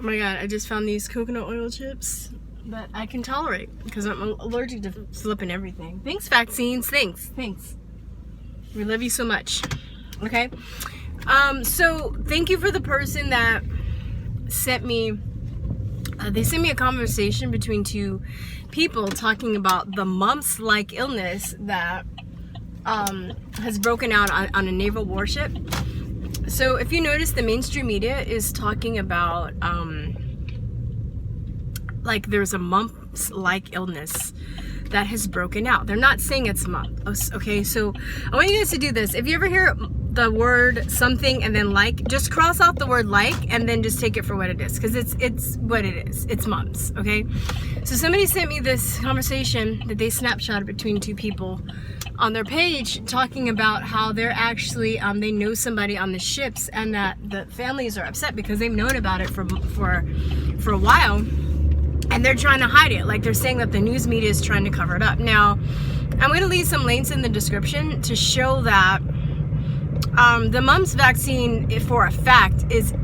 Oh my god, I just found these coconut oil chips that I can tolerate because I'm allergic to flipping everything. Thanks, vaccines. Thanks. We love you so much. Okay. So thank you for the person that sent me. They sent me a conversation between two people talking about the mumps-like illness that has broken out on a naval warship. So if you notice, the mainstream media is talking about like there's a mumps-like illness that has broken out. They're not saying it's mumps. Okay, so I want you guys to do this. If you ever hear the word something and then like, just cross out the word like and then just take it for what it is, because it's what it is. It's mumps. Okay, so somebody sent me this conversation that they snapshotted between two people on their page, talking about how they're actually they know somebody on the ships, and that the families are upset because they've known about it for a while, and they're trying to hide it. Like, they're saying that the news media is trying to cover it up. Now, I'm going to leave some links in the description to show that the mumps vaccine, for a fact, is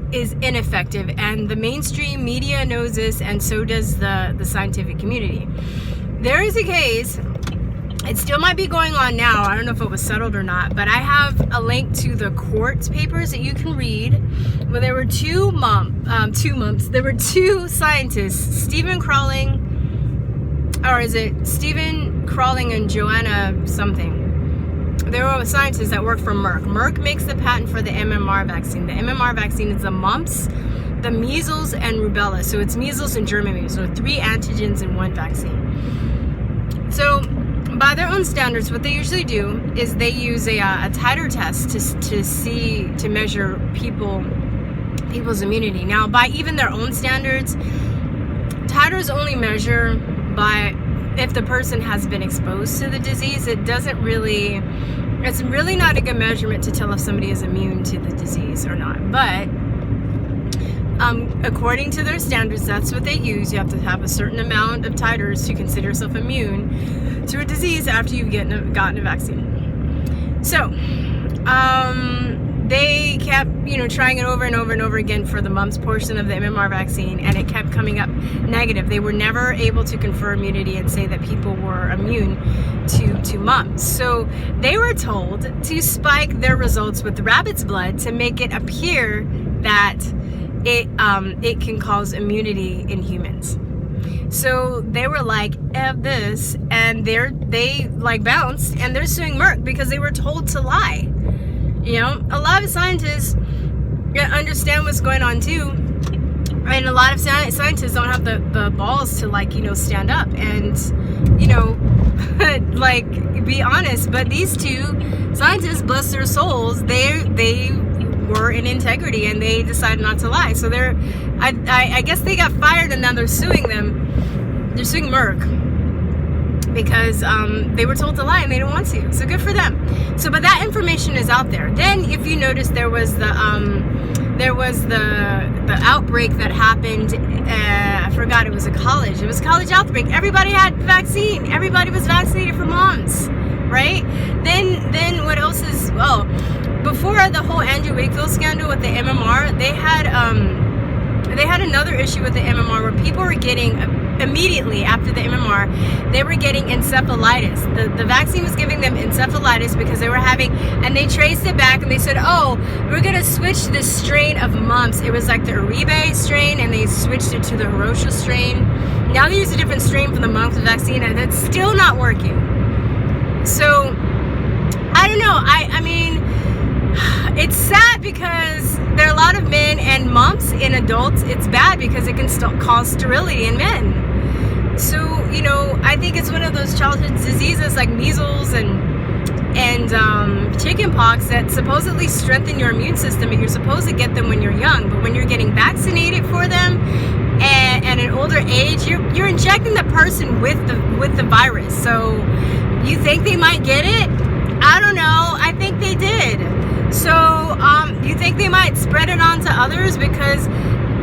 ineffective, and the mainstream media knows this, and so does the scientific community. There is a case. It still might be going on now. I don't know if it was settled or not, but I have a link to the court papers that you can read, where there were two scientists, Stephen Crawling and Joanna something. They were scientists that work for Merck. Merck makes the patent for the MMR vaccine. The MMR vaccine is the mumps, the measles, and rubella. So it's measles and German measles. So 3 antigens in one vaccine. So by their own standards, what they usually do is they use a titer test to measure people's immunity. Now, by even their own standards, titers only measure by if the person has been exposed to the disease. It's really not a good measurement to tell if somebody is immune to the disease or not. But according to their standards, that's what they use. You have to have a certain amount of titers to consider yourself immune to a disease after you've gotten a vaccine. So they kept trying it over and over and over again for the mumps portion of the MMR vaccine, and it kept coming up negative. They were never able to confer immunity and say that people were immune to mumps. So they were told to spike their results with rabbit's blood to make it appear that it can cause immunity in humans. So they were like, F this, and they bounced, and they're suing Merck because they were told to lie. A lot of scientists understand what's going on too, and a lot of scientists don't have the balls to stand up and be honest. But these two scientists, bless their souls, they were in integrity, and they decided not to lie. So I guess they got fired, and now they're suing them. They're suing Merck because they were told to lie and they didn't want to. So good for them. So, but that information is out there. Then, if you notice, there was the outbreak that happened. I forgot, it was a college. It was a college outbreak. Everybody had vaccine. Everybody was vaccinated for mumps, right? Then what else is, before the whole Andrew Wakefield scandal with the MMR, they had another issue with the MMR where people were getting, immediately after the MMR, they were getting encephalitis. The vaccine was giving them encephalitis because they were having, and they traced it back and they said, we're going to switch this strain of mumps. It was like the Urabe strain, and they switched it to the Horatio strain. Now they use a different strain for the mumps vaccine, and it's still not working. So, I don't know. I mean, it's sad because there are a lot of men, and mumps in adults, it's bad because it can still cause sterility in men. So, I think it's one of those childhood diseases like measles and chicken pox that supposedly strengthen your immune system, and you're supposed to get them when you're young. But when you're getting vaccinated for them and at an older age, you're injecting the person with the virus. So you think they might get it? I don't know. I think they did. So, you think they might spread it on to others because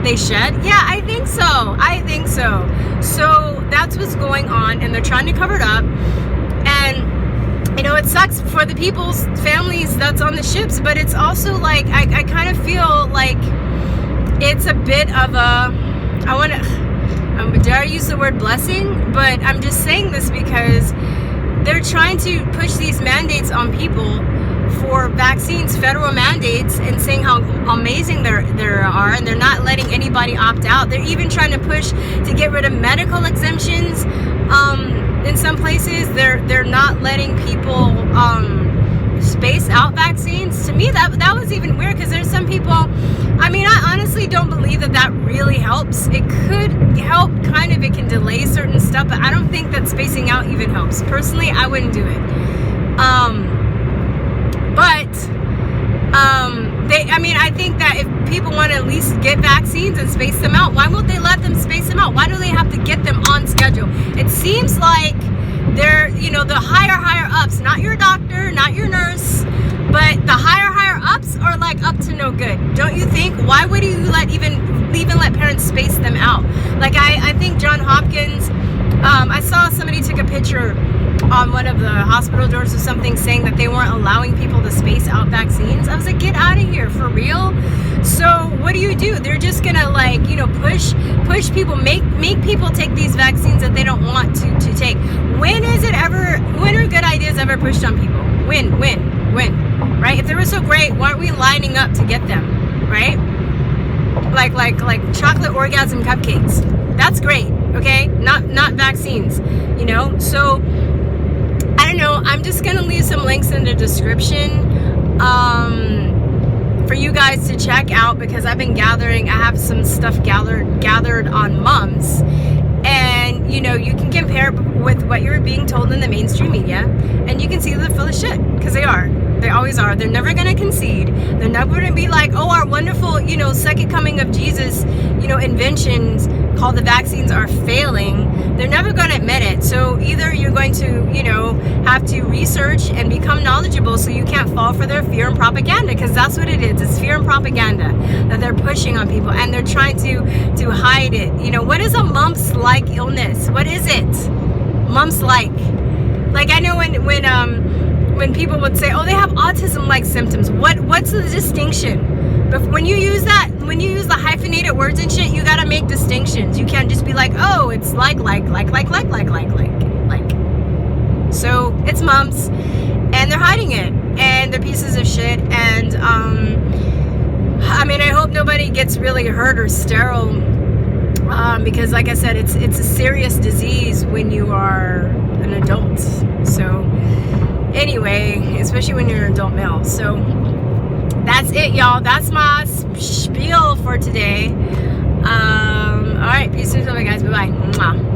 they shed? Yeah, I think so. So, that's what's going on, and they're trying to cover it up. And, it sucks for the people's families that's on the ships, but it's also like, I kind of feel like it's a bit of a dare I use the word blessing? But I'm just saying this because they're trying to push these mandates on people for vaccines, federal mandates, and saying how amazing there are, and they're not letting anybody opt out. They're even trying to push to get rid of medical exemptions. In some places, they're not letting people space out vaccines. To me, that was even weird, because there's some people, I mean, I honestly don't believe that really helps. It could help, kind of, it can delay certain stuff, but I don't think that spacing out even helps. Personally, I wouldn't do it. I think that if people want to at least get vaccines and space them out, why won't they let them space them out? Why do they have to get them on schedule? It seems like they're, the higher ups, not your doctor, not your nurse, but the higher ups are like up to no good. Don't you think? Why would you even let parents space them out? Like I think John Hopkins, I saw somebody took a picture on one of the hospital doors or something saying that they weren't allowing people to space out vaccines. I was like, get out of here, for real? So what do? They're just gonna push people, make people take these vaccines that they don't want to take. When are good ideas ever pushed on people? When, right? If they were so great, why aren't we lining up to get them, right? Like chocolate orgasm cupcakes. That's great, okay? Not vaccines, So I don't know. I'm just gonna leave some links in the description for you guys to check out, because I've been I have some stuff gathered on mumps, and you can compare with what you're being told in the mainstream media, and you can see they're full of shit, because they always are. They're never gonna concede. They're never gonna be like, oh, our wonderful second coming of Jesus inventions called the vaccines are failing. They're never going to admit it. So either you're going to have to research and become knowledgeable, so you can't fall for their fear and propaganda, because that's what it is. It's fear and propaganda that they're pushing on people, and they're trying to hide it. What is a mumps-like illness? What is it? Mumps-like. Like, I know when people would say, oh, they have autism-like symptoms. What's the distinction? But when you use the hyphenated words and shit, you gotta make distinctions. You can't just be like, oh, it's like. So it's mumps, and they're hiding it, and they're pieces of shit. And I hope nobody gets really hurt or sterile, because, like I said, it's a serious disease when you are an adult. So anyway, especially when you're an adult male. So that's it, y'all. That's my spiel for today. All right, peace and love, guys. Bye-bye. Mwah.